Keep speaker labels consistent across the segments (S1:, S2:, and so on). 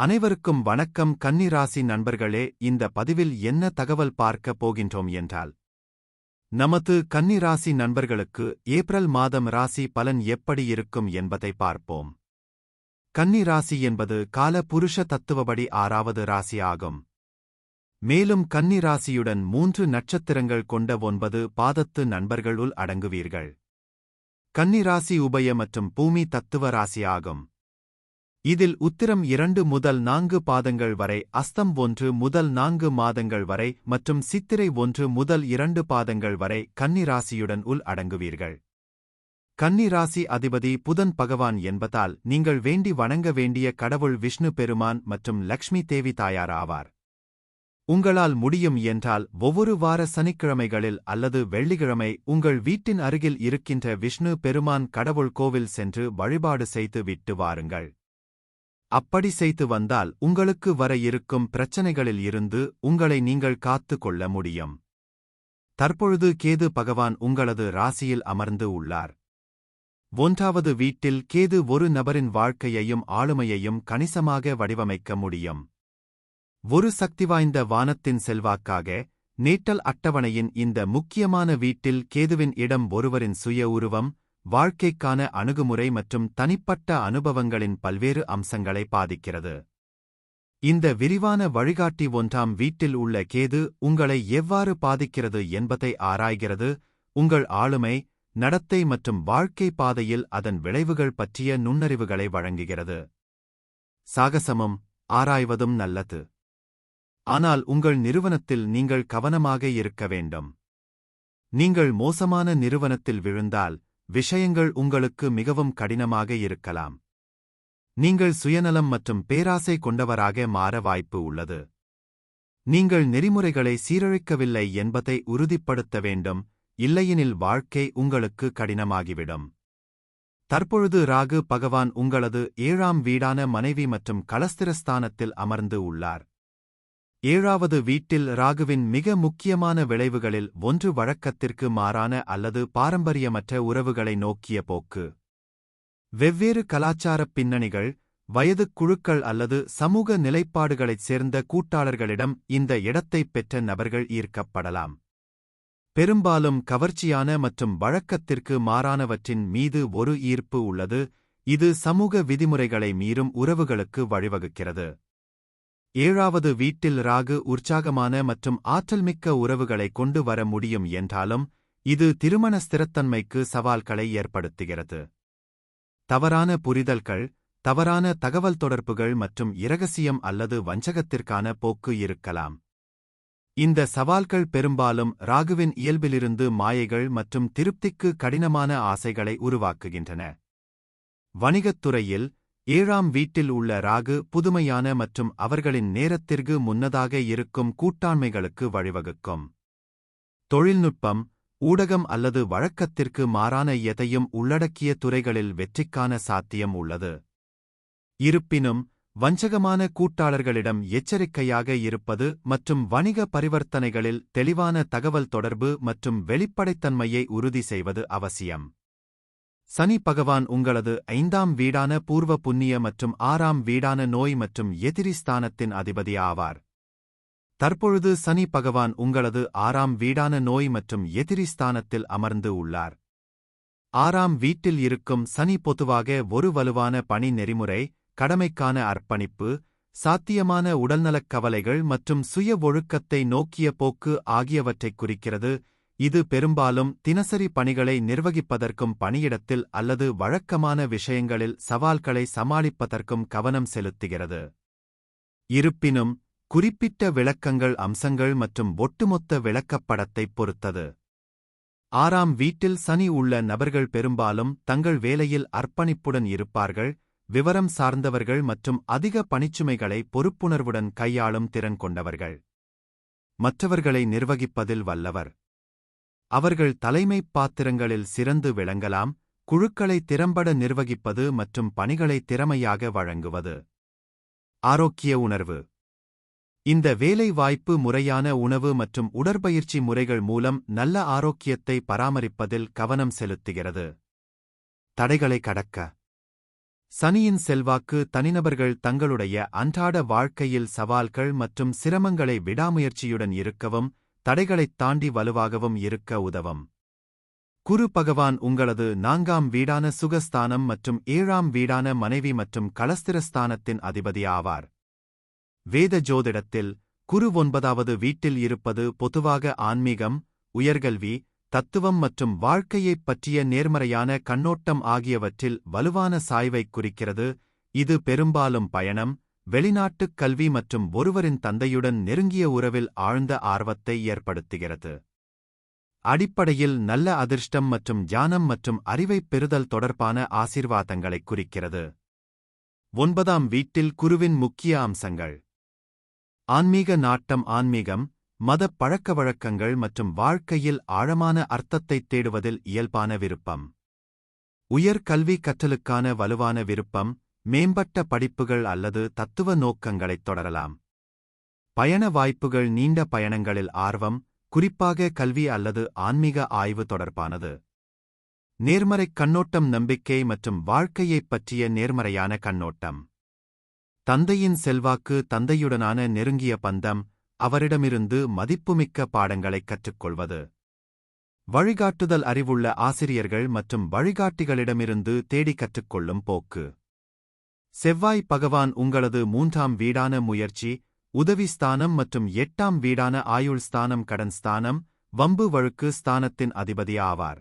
S1: அனைவருக்கும் வணக்கம். கன்னி ராசி நண்பர்களே, இந்த பதிவில் என்ன தகவல் பார்க்க போகின்றோம் என்றால், நமது கன்னி ராசி நண்பர்களுக்கு ஏப்ரல் மாதம் ராசி பலன் எப்படி இருக்கும் என்பதை பார்ப்போம். கன்னி ராசி என்பது கால புருஷ தத்துவப்படி 6வது ராசி ஆகும். மேலும் கன்னி ராசியுடன் 3 நட்சத்திரங்கள் கொண்ட 9 பாதத்து நண்பர்களுள் அடங்குவீர்கள். கன்னி ராசி உபய மற்றும் பூமி தத்துவ ராசி ஆகும். இதில் உத்திரம் 2 முதல் 4 பாதங்கள் வரை, அஸ்தம் 1 முதல் 4 மாதங்கள் வரை மற்றும் சித்திரை 1 முதல் 2 பாதங்கள் வரை கன்னி ராசியுடன் உள் அடங்குவீர்கள். கன்னி ராசி அதிபதி புதன் பகவான் என்பதால் நீங்கள் வேண்டி வணங்க வேண்டிய கடவுள் விஷ்ணு பெருமான் மற்றும் லக்ஷ்மி தேவி தாயார் ஆவார். உங்களால் முடியும் என்றால் ஒவ்வொரு வார சனிக்கிழமைகளில் அல்லது வெள்ளிக்கிழமை உங்கள் வீட்டின் அருகில் இருக்கின்ற விஷ்ணு பெருமான் கடவுள் கோவில் சென்று வழிபாடு செய்து விட்டு வாருங்கள். அப்படி செய்து வந்தால் உங்களுக்கு வர இருக்கும் பிரச்சனைகளில் இருந்து உங்களை நீங்கள் காத்து கொள்ள முடியும். தற்பொழுது கேது பகவான் உங்களது ராசியில் அமர்ந்து உள்ளார். 1வது வீட்டில் கேது ஒரு நபரின் வாழ்க்கையையும் ஆளுமையையும் கணிசமாக வடிவமைக்க முடியும். ஒரு சக்திவாய்ந்த வானத்தின் செல்வாக்காக நேட்டல் அட்டவணையின் இந்த முக்கியமான வீட்டில் கேதுவின் இடம் ஒருவரின் சுய உருவம், வாழ்க்கைக்கான அணுகுமுறை மற்றும் தனிப்பட்ட அனுபவங்களின் பல்வேறு அம்சங்களை பாதிக்கிறது. இந்த விரிவான வழிகாட்டி 1ஆம் வீட்டில் உள்ள கேது உங்களை எவ்வாறு பாதிக்கிறது என்பதை ஆராய்கிறது. உங்கள் ஆளுமை, நடத்தை மற்றும் வாழ்க்கை பாதையில் அதன் விளைவுகள் பற்றிய நுண்ணறிவுகளை வழங்குகிறது. சாகசமும் ஆராய்வதும் நல்லது. ஆனால் உங்கள் நிறுவனத்தில் நீங்கள் கவனமாக இருக்க வேண்டும். நீங்கள் மோசமான நிறுவனத்தில் விழுந்தால் விஷயங்கள் உங்களுக்கு மிகவும் கடினமாக இருக்கலாம். நீங்கள் சுயநலம் மற்றும் பேராசை கொண்டவராக மாற வாய்ப்பு உள்ளது. நீங்கள் நெறிமுறைகளை சீரழிக்கவில்லை என்பதை உறுதிப்படுத்த வேண்டும், இல்லையெனில் வாழ்க்கை உங்களுக்கு கடினமாகிவிடும். தற்பொழுது ராகு பகவான் உங்களது 7ஆம் வீடான மனைவி மற்றும் கலஸ்திரஸ்தானத்தில் அமர்ந்து உள்ளார். 7வது வீட்டில் ராகுவின் மிக முக்கியமான விளைவுகளில் ஒன்று வழக்கத்திற்கு மாறான அல்லது பாரம்பரியமற்ற உறவுகளை நோக்கிய போக்கு. வெவ்வேறு கலாச்சாரப் பின்னணிகள், வயதுக் குழுக்கள் அல்லது சமூக நிலைப்பாடுகளைச் சேர்ந்த கூட்டாளர்களிடம் இந்த இடத்தைப் பெற்ற நபர்கள் ஈர்க்கப்படலாம். பெரும்பாலும் கவர்ச்சியான மற்றும் வழக்கத்திற்கு மாறானவற்றின் மீது ஒரு ஈர்ப்பு உள்ளது, இது சமூக விதிமுறைகளை மீறும் உறவுகளுக்கு வழிவகுக்கிறது. 7வது வீட்டில் ராகு உற்சாகமான மற்றும் ஆற்றல்மிக்க உறவுகளை கொண்டு வர முடியும் என்றாலும் இது திருமண ஸ்திரத்தன்மைக்கு சவால்களை ஏற்படுத்துகிறது. தவறான புரிதல்கள், தவறான தகவல் தொடர்புகள் மற்றும் இரகசியம் அல்லது வஞ்சகத்திற்கான போக்கு இருக்கலாம். இந்த சவால்கள் பெரும்பாலும் ராகுவின் இயல்பிலிருந்து மாயைகள் மற்றும் திருப்திக்கு கடினமான ஆசைகளை உருவாக்குகின்றன. வணிகத் துறையில் 7ஆம் வீட்டில் உள்ள ராகு புதுமையான மற்றும் அவர்களின் நேரத்திற்கு முன்னதாக இருக்கும் கூட்டாண்மைகளுக்கு வழிவகுக்கும். தொழில்நுட்பம், ஊடகம் அல்லது வழக்கத்திற்கு மாறான எதையும் உள்ளடக்கிய துறைகளில் வெற்றிக்கான சாத்தியம் உள்ளது. இருப்பினும், வஞ்சகமான கூட்டாளர்களிடம் எச்சரிக்கையாக இருப்பது மற்றும் வணிக பரிவர்த்தனைகளில் தெளிவான தகவல் தொடர்பு மற்றும் வெளிப்படைத்தன்மையை உறுதி செய்வது அவசியம். சனி பகவான் உங்களது 5ஆம் வீடான பூர்வ புண்ணிய மற்றும் 6ஆம் வீடான நோய் மற்றும் எதிரி ஸ்தானத்தின் அதிபதி ஆவார். தற்பொழுது சனி பகவான் உங்களது 6ஆம் வீடான நோய் மற்றும் எதிரி ஸ்தானத்தில் அமர்ந்து உள்ளார். 6ஆம் வீட்டில் இருக்கும் சனி பொதுவாக ஒரு வலுவான பணி நெறிமுறை, கடமைக்கான அர்ப்பணிப்பு, சாத்தியமான உடல்நலக் கவலைகள் மற்றும் சுய ஒழுக்கத்தை நோக்கிய போக்கு ஆகியவற்றைக் குறிக்கிறது. இது பெரும்பாலும் தினசரி பணிகளை நிர்வகிப்பதற்கும் பணியிடத்தில் அல்லது வழக்கமான விஷயங்களில் சவால்களை சமாளிப்பதற்கும் கவனம் செலுத்துகிறது. இருப்பினும், குறிப்பிட்ட விளக்கங்கள் அம்சங்கள் மற்றும் ஒட்டுமொத்த விளக்கப்படத்தைப் பொறுத்தது. 6ஆம் வீட்டில் சனி உள்ள நபர்கள் பெரும்பாலும் தங்கள் வேலையில் அர்ப்பணிப்புடன் இருப்பார்கள், விவரம் சார்ந்தவர்கள் மற்றும் அதிக பணிச்சுமைகளை பொறுப்புணர்வுடன் கையாளும் திறன் கொண்டவர்கள். மற்றவர்களை நிர்வகிப்பதில் வல்லவர். அவர்கள் தலைமைப் பாத்திரங்களில் சிறந்து விளங்கலாம், குழுக்களை திறம்பட நிர்வகிப்பது மற்றும் பணிகளை திறமையாக வழங்குவது. ஆரோக்கிய உணர்வு. இந்த வேலை வாய்ப்பு முறையான உணவு மற்றும் உடற்பயிற்சி முறைகள் மூலம் நல்ல ஆரோக்கியத்தை பராமரிப்பதில் கவனம் செலுத்துகிறது. தடைகளை கடக்க சனியின் செல்வாக்கு தனிநபர்கள் தங்களுடைய அன்றாட வாழ்க்கையில் சவால்கள் மற்றும் சிரமங்களை விடாமுயற்சியுடன் இருக்கவும், தடைகளைத் தாண்டி வலுவாகவும் இருக்க உதவும். குரு பகவான் உங்களது 4ஆம் வீடான சுகஸ்தானம் மற்றும் 7ஆம் வீடான மனைவி மற்றும் களஸ்திரஸ்தானத்தின் அதிபதி ஆவார். வேத ஜோதிடத்தில் குரு 9வது வீட்டில் இருப்பது பொதுவாக ஆன்மீகம், உயர்கல்வி, தத்துவம் மற்றும் வாழ்க்கையைப் பற்றிய நேர்மறையான கண்ணோட்டம் ஆகியவற்றில் வலுவான சாய்வைக் குறிக்கிறது. இது பெரும்பாலும் பயணம், வெளிநாட்டுக் கல்வி மற்றும் ஒருவரின் தந்தையுடன் நெருங்கிய உறவில் ஆழ்ந்த ஆர்வத்தை ஏற்படுத்துகிறது. அடிப்படையில் நல்ல அதிர்ஷ்டம் மற்றும் ஞானம் மற்றும் அறிவைப் பெறுதல் தொடர்பான ஆசீர்வாதங்களைக் குறிக்கிறது. 9ஆம் வீட்டில் குருவின் முக்கிய அம்சங்கள்: ஆன்மீக நாட்டம். ஆன்மீகம், மதப் பழக்கவழக்கங்கள் மற்றும் வாழ்க்கையில் ஆழமான அர்த்தத்தைத் தேடுவதில் இயல்பான விருப்பம். உயர் கல்வி கற்றலுக்கான வலுவான விருப்பம், மேம்பட்ட படிப்புகள் அல்லது தத்துவ நோக்கங்களைத் தொடரலாம். பயண வாய்ப்புகள். நீண்ட பயணங்களில் ஆர்வம், குறிப்பாக கல்வி அல்லது ஆன்மீக ஆய்வு தொடர்பானது. நேர்மறைக் கண்ணோட்டம். நம்பிக்கை மற்றும் வாழ்க்கையைப் பற்றிய நேர்மறையான கண்ணோட்டம். தந்தையின் செல்வாக்கு. தந்தையுடனான நெருங்கிய பந்தம், அவரிடமிருந்து மதிப்புமிக்க பாடங்களைக் கற்றுக்கொள்வது. வழிகாட்டுதல். அறிவுள்ள ஆசிரியர்கள் மற்றும் வழிகாட்டிகளிடமிருந்து தேடி கற்றுக்கொள்ளும் போக்கு. செவ்வாய் பகவான் உங்களது 3ஆம் வீடான முயற்சி, உதவி ஸ்தானம் மற்றும் 8ஆம் வீடான ஆயுள் ஸ்தானம், கடன் ஸ்தானம், வம்பு வழுக்கு ஸ்தானத்தின் அதிபதி ஆவார்.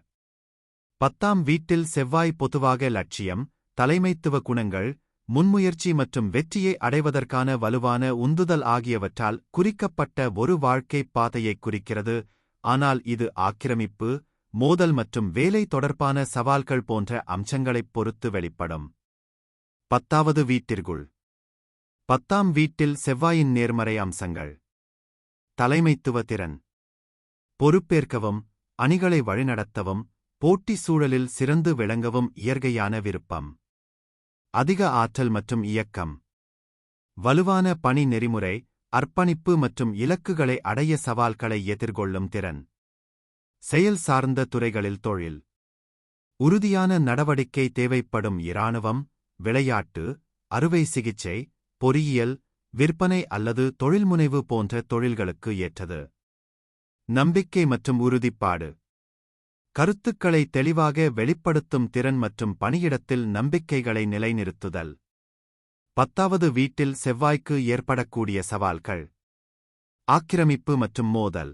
S1: 10ஆம் வீட்டில் செவ்வாய் பொதுவாக லட்சியம், தலைமைத்துவ குணங்கள், முன்முயற்சி மற்றும் வெற்றியை அடைவதற்கான வலுவான உந்துதல் ஆகியவற்றால் குறிக்கப்பட்ட ஒரு வாழ்க்கைப் பாதையைக் குறிக்கிறது. ஆனால் இது ஆக்கிரமிப்பு, மோதல் மற்றும் வேலை தொடர்பான சவால்கள் போன்ற அம்சங்களைப் பொறுத்து வெளிப்படும். 10வது வீட்டிற்குள். 10ஆம் வீட்டில் செவ்வாயின் நேர்மறை அம்சங்கள்: தலைமைத்துவ திறன், பொறுப்பேற்கவும், அணிகளை வழிநடத்தவும், போட்டி சூழலில் சிறந்து விளங்கவும் இயற்கையான விருப்பம். அதிக ஆற்றல் மற்றும் இயக்கம், வலுவான பணி நெறிமுறை, அர்ப்பணிப்பு மற்றும் இலக்குகளை அடைய சவால்களை எதிர்கொள்ளும் திறன். செயல் சார்ந்த துறைகளில் தொழில், உறுதியான நடவடிக்கை தேவைப்படும். இராணுவம், விளையாட்டு, அறுவை சிகிச்சை, பொறியியல், விற்பனை அல்லது தொழில்முனைவு போன்ற தொழில்களுக்கு ஏற்றது. நம்பிக்கை மற்றும் உறுதிப்பாடு, கருத்துக்களை தெளிவாக வெளிப்படுத்தும் திறன் மற்றும் பணியிடத்தில் நம்பிக்கைகளை நிலைநிறுத்துதல். 10வது வீட்டில் செவ்வாய்க்கு ஏற்படக்கூடிய சவால்கள்: ஆக்கிரமிப்பு மற்றும் மோதல்,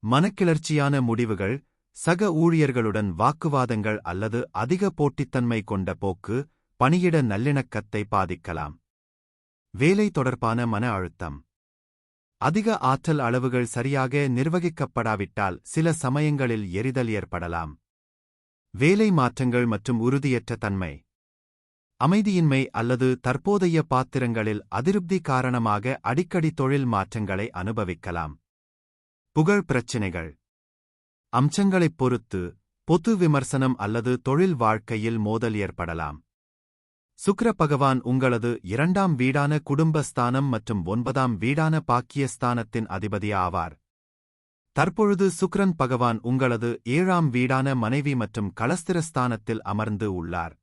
S1: மனக்கிளர்ச்சியான முடிவுகள், சக ஊழியர்களுடன் வாக்குவாதங்கள் அல்லது அதிக போட்டித்தன்மை கொண்ட போக்கு பணியிட நல்லிணக்கத்தை பாதிக்கலாம். வேலை தொடர்பான மன அழுத்தம், அதிக ஆற்றல் அளவுகள் சரியாக நிர்வகிக்கப்படாவிட்டால் சில சமயங்களில் எரிதல் ஏற்படலாம். வேலை மாற்றங்கள் மற்றும் உறுதியற்ற தன்மை, அமைதியின்மை அல்லது தற்போதைய பாத்திரங்களில் அதிருப்தி காரணமாக அடிக்கடி தொழில் மாற்றங்களை அனுபவிக்கலாம். புகழ் பிரச்சினைகள், அம்சங்களைப் பொறுத்து பொது விமர்சனம் அல்லது தொழில் வாழ்க்கையில் மோதல் ஏற்படலாம். சுக்கிர பகவான் உங்களது 2ஆம் வீடான குடும்பஸ்தானம் மற்றும் 9ஆம் வீடான பாக்கியஸ்தானத்தின் அதிபதி ஆவார். தற்பொழுது சுக்கிரன் பகவான் உங்களது 7ஆம் வீடான மனைவி மற்றும் களஸ்திரஸ்தானத்தில் அமர்ந்து உள்ளார்.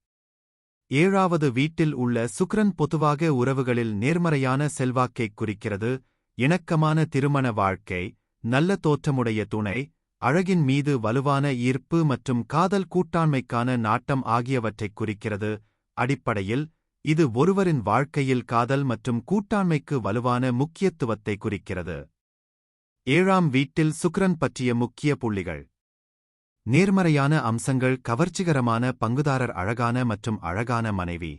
S1: 7வது வீட்டில் உள்ள சுக்கிரன் பொதுவாக உறவுகளில் நேர்மறையான செல்வாக்கைக் குறிக்கிறது. இணக்கமான திருமண வாழ்க்கை, நல்ல தோற்றமுடைய துணை, அழகின் மீது வலுவான ஈர்ப்பு மற்றும் காதல் கூட்டாண்மைக்கான நாட்டம் ஆகியவற்றைக் குறிக்கிறது. அடிப்படையில் இது ஒருவரின் வாழ்க்கையில் காதல் மற்றும் கூட்டாண்மைக்கு வலுவான முக்கியத்துவத்தை குறிக்கிறது. 7ஆம் வீட்டில் சுக்கிரன் பற்றிய முக்கிய புள்ளிகள்: நேர்மறையான அம்சங்கள், கவர்ச்சிகரமான பங்குதாரர், அழகான மற்றும் அழகான மனைவி,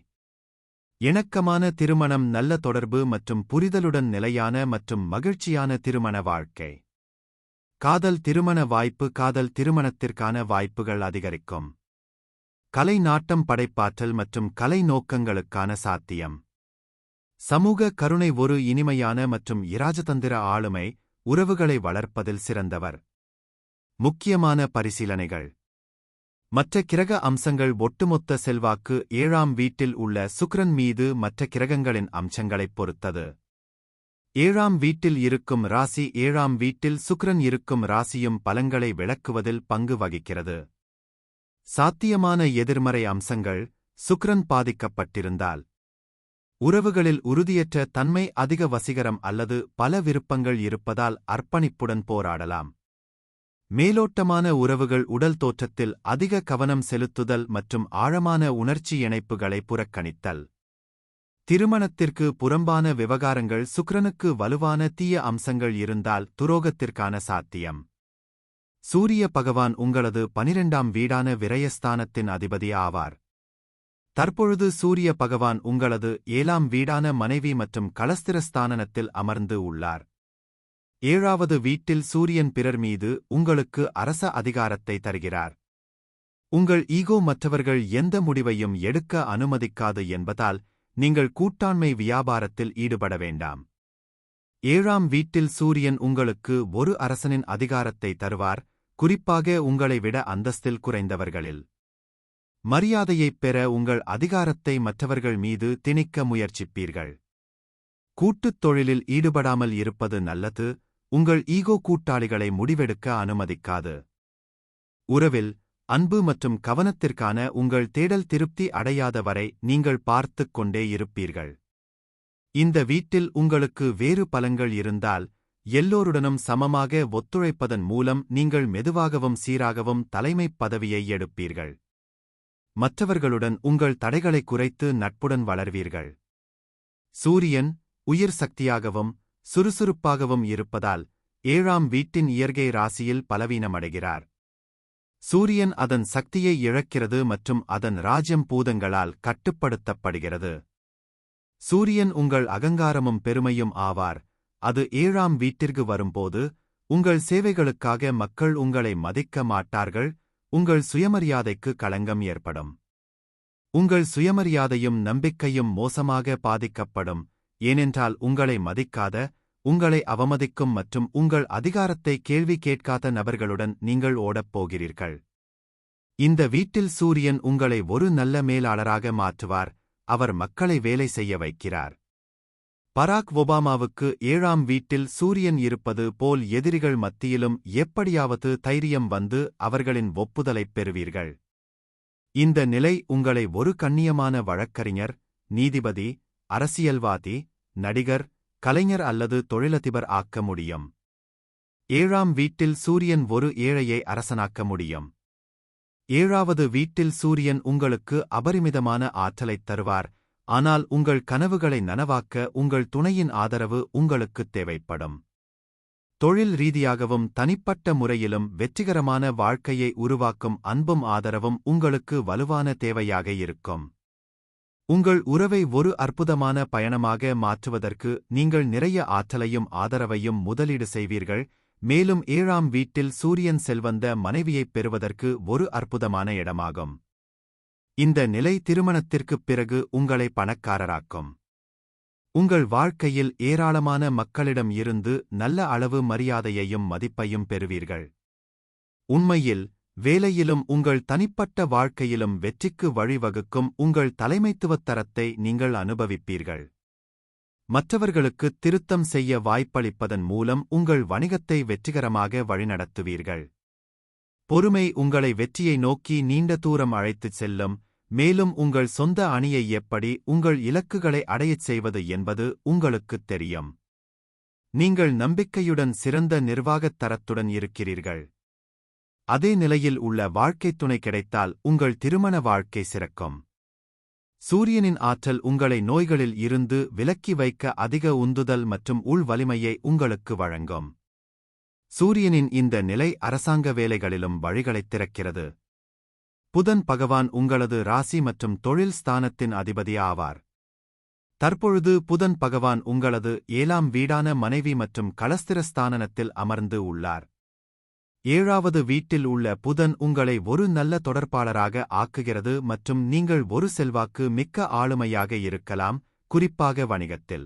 S1: இணக்கமான திருமணம், நல்ல தொடர்பு மற்றும் புரிதலுடன் நிலையான மற்றும் மகிழ்ச்சியான திருமண வாழ்க்கை. காதல் திருமண வாய்ப்பு, காதல் திருமணத்திற்கான வாய்ப்புகள் அதிகரிக்கும். கலை நாட்டம், படைப்பாற்றல் மற்றும் கலை நோக்கங்களுக்கான சாத்தியம். சமூக கருணை, ஒரு இனிமையான மற்றும் இராஜதந்திர ஆளுமை, உறவுகளை வளர்ப்பதில் சிறந்தவர். முக்கியமான பரிசீலனைகள்: மற்ற கிரக அம்சங்கள், ஒட்டுமொத்த செல்வாக்கு 7ஆம் வீட்டில் உள்ள சுக்கிரன் மீது மற்ற கிரகங்களின் அம்சங்களைப் பொறுத்தது. 7ஆம் வீட்டில் இருக்கும் ராசி, 7ஆம் வீட்டில் சுக்கிரன் இருக்கும் ராசியும் பலன்களை விளக்குவதில் பங்கு வகிக்கிறது. சாத்தியமான எதிர்மறை அம்சங்கள்: சுக்கிரன் பாதிக்கப்பட்டிருந்தால் உறவுகளில் உறுதியற்ற தன்மை, அதிக வசீகரம் அல்லது பல விருப்பங்கள் இருப்பதால் அர்ப்பணிப்புடன் போராடலாம். மேலோட்டமான உறவுகள், உடல் தோற்றத்தில் அதிக கவனம் செலுத்துதல் மற்றும் ஆழமான உணர்ச்சி இணைப்புகளை புறக்கணித்தல். திருமணத்திற்கு புறம்பான விவகாரங்கள், சுக்கிரனுக்கு வலுவான தீய அம்சங்கள் இருந்தால் துரோகத்திற்கான சாத்தியம். சூரிய பகவான் உங்களது 12ஆம் வீடான விரயஸ்தானத்தின் அதிபதி ஆவார். தற்பொழுது சூரிய பகவான் உங்களது 7ஆம் வீடான மனைவி மற்றும் களஸ்திரஸ்தானத்தில் அமர்ந்து உள்ளார். 7வது வீட்டில் சூரியன் பிறர் மீது உங்களுக்கு அரச அதிகாரத்தை தருகிறார். உங்கள் ஈகோ மற்றவர்கள் எந்த முடிவையும் எடுக்க அனுமதிக்காது என்பதால் நீங்கள் கூட்டாண்மை வியாபாரத்தில் ஈடுபட வேண்டாம். 7ஆம் வீட்டில் சூரியன் உங்களுக்கு ஒரு அரசனின் அதிகாரத்தை தருவார், குறிப்பாக உங்களை விட அந்தஸ்தில் குறைந்தவர்களில். மரியாதையைப் பெற உங்கள் அதிகாரத்தை மற்றவர்கள் மீது திணிக்க முயற்சிப்பீர்கள். கூட்டுத் தொழிலில் ஈடுபடாமல் இருப்பது நல்லது. உங்கள் ஈகோ கூட்டாளிகளை முடிவெடுக்க அனுமதிக்காது. உறவில் அன்பு மற்றும் கவனத்திற்கான உங்கள் தேடல் திருப்தி அடையாத வரை நீங்கள் பார்த்துக் கொண்டே இருப்பீர்கள். இந்த வீட்டில் உங்களுக்கு வேறு பலன்கள் இருந்தால், எல்லோருடனும் சமமாக ஒத்துழைப்பதன் மூலம் நீங்கள் மெதுவாகவும் சீராகவும் தலைமைப் பதவியை எடுப்பீர்கள். மற்றவர்களுடன் உங்கள் தடைகளை குறைத்து நட்புடன் வளர்வீர்கள். சூரியன் உயிர் சக்தியாகவும் சுறுசுறுப்பாகவும் இருப்பதால் 7ஆம் வீட்டின் இயற்கை ராசியில் பலவீனமடைகிறார். சூரியன் அதன் சக்தியை இழக்கிறது மற்றும் அதன் ராஜ்யம் பூதங்களால் கட்டுப்படுத்தப்படுகிறது. சூரியன் உங்கள் அகங்காரமும் பெருமையும் ஆவார். அது 7ஆம் வீட்டிற்கு வரும்போது உங்கள் சேவைகளுக்காக மக்கள் உங்களை மதிக்க மாட்டார்கள். உங்கள் சுயமரியாதைக்கு களங்கம் ஏற்படும். உங்கள் சுயமரியாதையும் நம்பிக்கையும் மோசமாக பாதிக்கப்படும். ஏனென்றால் உங்களை மதிக்காத, உங்களை அவமதிக்கும் மற்றும் உங்கள் அதிகாரத்தை கேள்வி கேட்காத நபர்களுடன் நீங்கள் ஓடப் போகிறீர்கள். இந்த வீட்டில் சூரியன் உங்களை ஒரு நல்ல மேலாளராக மாற்றுவார். அவர் மக்களை வேலை செய்ய வைக்கிறார். பராக் ஒபாமாவுக்கு 7ஆம் வீட்டில் சூரியன் இருப்பது போல் எதிரிகள் மத்தியிலும் எப்படியாவது தைரியம் வந்து அவர்களின் ஒப்புதலைப் பெறுவீர்கள். இந்த நிலை உங்களை ஒரு கண்ணியமான வழக்கறிஞர், நீதிபதி, அரசியல்வாதி, நடிகர், கலைஞர் அல்லது தொழிலதிபர் ஆக்க முடியும். 7ஆம் வீட்டில் சூரியன் ஒரு ஏழையை அரசனாக்க முடியும். 7வது வீட்டில் சூரியன் உங்களுக்கு அபரிமிதமான ஆற்றலைத் தருவார். ஆனால் உங்கள் கனவுகளை நனவாக்க உங்கள் துணையின் ஆதரவு உங்களுக்குத் தேவைப்படும். தொழில் ரீதியாகவும் தனிப்பட்ட முறையிலும் வெற்றிகரமான வாழ்க்கையை உருவாக்கும் அன்பும் ஆதரவும் உங்களுக்கு வலுவான தேவையாக இருக்கும். உங்கள் உறவை ஒரு அற்புதமான பயணமாக மாற்றுவதற்கு நீங்கள் நிறைய ஆற்றலையும் ஆதரவையும் முதலீடு செய்வீர்கள். மேலும் 7ஆம் வீட்டில் சூரியன் செல்வந்த மனைவியைப் பெறுவதற்கு ஒரு அற்புதமான இடமாகும். இந்த நிலை திருமணத்திற்குப் பிறகு உங்களை பணக்காரராக்கும். உங்கள் வாழ்க்கையில் ஏராளமான மக்களிடம் இருந்து நல்ல அளவு மரியாதையையும் மதிப்பையும் பெறுவீர்கள். உண்மையில் வேலையிலும் உங்கள் தனிப்பட்ட வாழ்க்கையிலும் வெற்றிக்கு வழிவகுக்கும் உங்கள் தலைமைத்துவத் தரத்தை நீங்கள் அனுபவிப்பீர்கள். மற்றவர்களுக்கு திருத்தம் செய்ய வாய்ப்பளிப்பதன் மூலம் உங்கள் வணிகத்தை வெற்றிகரமாக வழிநடத்துவீர்கள். பொறுமை உங்களை வெற்றியை நோக்கி நீண்ட தூரம் அழைத்துச் செல்லும். மேலும் உங்கள் சொந்த அணியை எப்படி உங்கள் இலக்குகளை அடையச் செய்வது என்பது உங்களுக்குத் தெரியும். நீங்கள் நம்பிக்கையுடன் சிறந்த நிர்வாகத் தரத்துடன் இருக்கிறீர்கள். அதே நிலையில் உள்ள வாழ்க்கைத் துணை கிடைத்தால் உங்கள் திருமண வாழ்க்கை சிறக்கும். சூரியனின் ஆற்றல் உங்களை நோய்களில் இருந்து விலக்கி வைக்க அதிக உந்துதல் மற்றும் உள் வலிமையை உங்களுக்கு வழங்கும். சூரியனின் இந்த நிலை அரசாங்க வேலைகளிலும் வழிகளைத் திறக்கிறது. புதன் பகவான் உங்களது ராசி மற்றும் தொழில் ஸ்தானத்தின் அதிபதி ஆவார். தற்பொழுது புதன் பகவான் உங்களது 7ஆம் வீடான மனைவி மற்றும் களஸ்திரஸ்தானத்தில் அமர்ந்து உள்ளார். 7வது வீட்டில் உள்ள புதன் உங்களை ஒரு நல்ல தொடர்பாளராக ஆக்குகிறது மற்றும் நீங்கள் ஒரு செல்வாக்கு மிக்க ஆளுமையாக இருக்கலாம், குறிப்பாக வணிகத்தில்.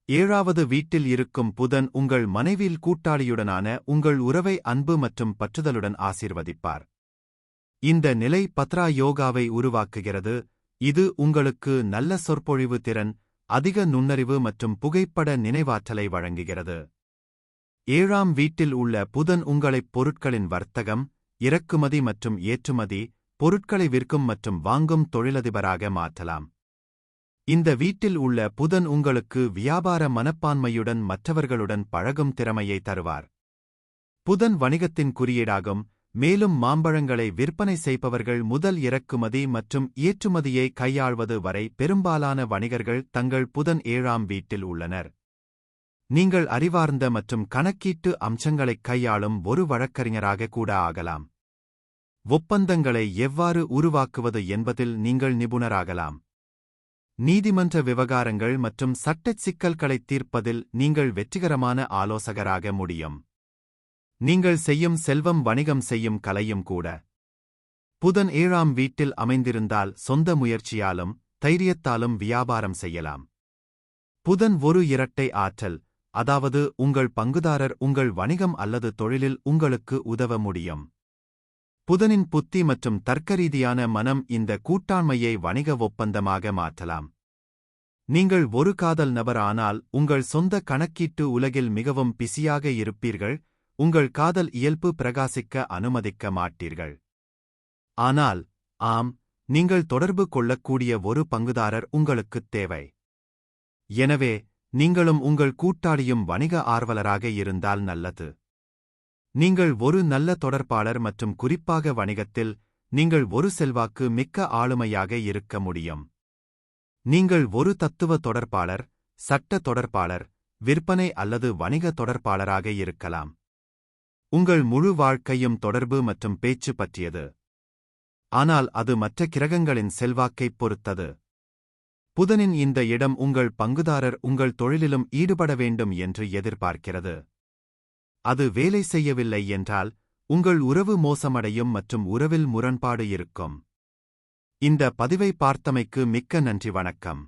S1: 7வது வீட்டில் இருக்கும் புதன் உங்கள் மனைவியில் கூட்டாளியுடனான உங்கள் உறவை அன்பு மற்றும் பற்றுதலுடன் ஆசீர்வதிப்பார். இந்த நிலை பத்ரா யோகாவை உருவாக்குகிறது. இது உங்களுக்கு நல்ல சொற்பொழிவு திறன், அதிக நுண்ணறிவு மற்றும் புகைப்பட நினைவாற்றலை வழங்குகிறது. 7ஆம் வீட்டில் உள்ள புதன் உங்களைப் பொருட்களின் வர்த்தகம், இறக்குமதி மற்றும் ஏற்றுமதி, பொருட்களை விற்கும் மற்றும் வாங்கும் தொழிலதிபராக மாற்றலாம். இந்த வீட்டில் உள்ள புதன் உங்களுக்கு வியாபார மனப்பான்மையுடன் மற்றவர்களுடன் பழகும் திறமையை தருவார். புதன் வணிகத்தின் குறியீடாகும், மேலும் மாம்பழங்களை விற்பனை செய்பவர்கள் முதல் இறக்குமதி மற்றும் ஏற்றுமதியை கையாள்வது வரை பெரும்பாலான வணிகர்கள் தங்கள் புதன் 7ஆம் வீட்டில் உள்ளனர். நீங்கள் அறிவார்ந்த மற்றும் கணக்கீட்டு அம்சங்களைக் கையாளும் ஒரு வழக்கறிஞராக கூட ஆகலாம். ஒப்பந்தங்களை எவ்வாறு உருவாக்குவது என்பதில் நீங்கள் நிபுணராகலாம். நீதிமன்ற விவகாரங்கள் மற்றும் சட்டச் சிக்கல்களைத் தீர்ப்பதில் நீங்கள் வெற்றிகரமான ஆலோசகராக முடியும். நீங்கள் செய்யும் செல்வம் வணிகம் செய்யும் கலையும் கூட. புதன் 7ஆம் வீட்டில் அமைந்திருந்தால் சொந்த முயற்சியாலும் தைரியத்தாலும் வியாபாரம் செய்யலாம். புதன் ஒரு இரட்டை ஆற்றல், அதாவது உங்கள் பங்குதாரர் உங்கள் வணிகம் அல்லது தொழிலில் உங்களுக்கு உதவ முடியும். புதனின் புத்தி மற்றும் தர்க்கரீதியான மனம் இந்த கூட்டாண்மையை வணிக ஒப்பந்தமாக மாற்றலாம். நீங்கள் ஒரு காதல் நபர் ஆனால் உங்கள் சொந்த கணக்கீட்டு உலகில் மிகவும் பிஸியாக இருப்பீர்கள், உங்கள் காதல் இயல்பு பிரகாசிக்க அனுமதிக்க மாட்டீர்கள். ஆனால், ஆம், நீங்கள் தொடர்பு கொள்ளக்கூடிய ஒரு பங்குதாரர் உங்களுக்குத் தேவை. எனவே, நீங்களும் உங்கள் கூட்டாளியும் வணிக ஆர்வலராக இருந்தால் நல்லது. நீங்கள் ஒரு நல்ல தொடர்பாளர் மற்றும் குறிப்பாக வணிகத்தில், நீங்கள் ஒரு செல்வாக்கு மிக்க ஆளுமையாக இருக்க முடியும். நீங்கள் ஒரு தத்துவ தொடர்பாளர், சட்ட தொடர்பாளர், விற்பனை அல்லது வணிக தொடர்பாளராக இருக்கலாம். உங்கள் முழு வாழ்க்கையும் தொடர்பு மற்றும் பேச்சு பற்றியது. ஆனால் அது மற்ற கிரகங்களின் செல்வாக்கைப் பொறுத்தது. புதனின் இந்த இடம் உங்கள் பங்குதாரர் உங்கள் தொழிலிலும் ஈடுபட வேண்டும் என்று எதிர்பார்க்கிறது. அது வேலை செய்யவில்லை என்றால், உங்கள் உறவு மோசமடையும் மற்றும் உறவில் முரண்பாடு இருக்கும். இந்த பதிவை பார்த்தமைக்கு மிக்க நன்றி. வணக்கம்.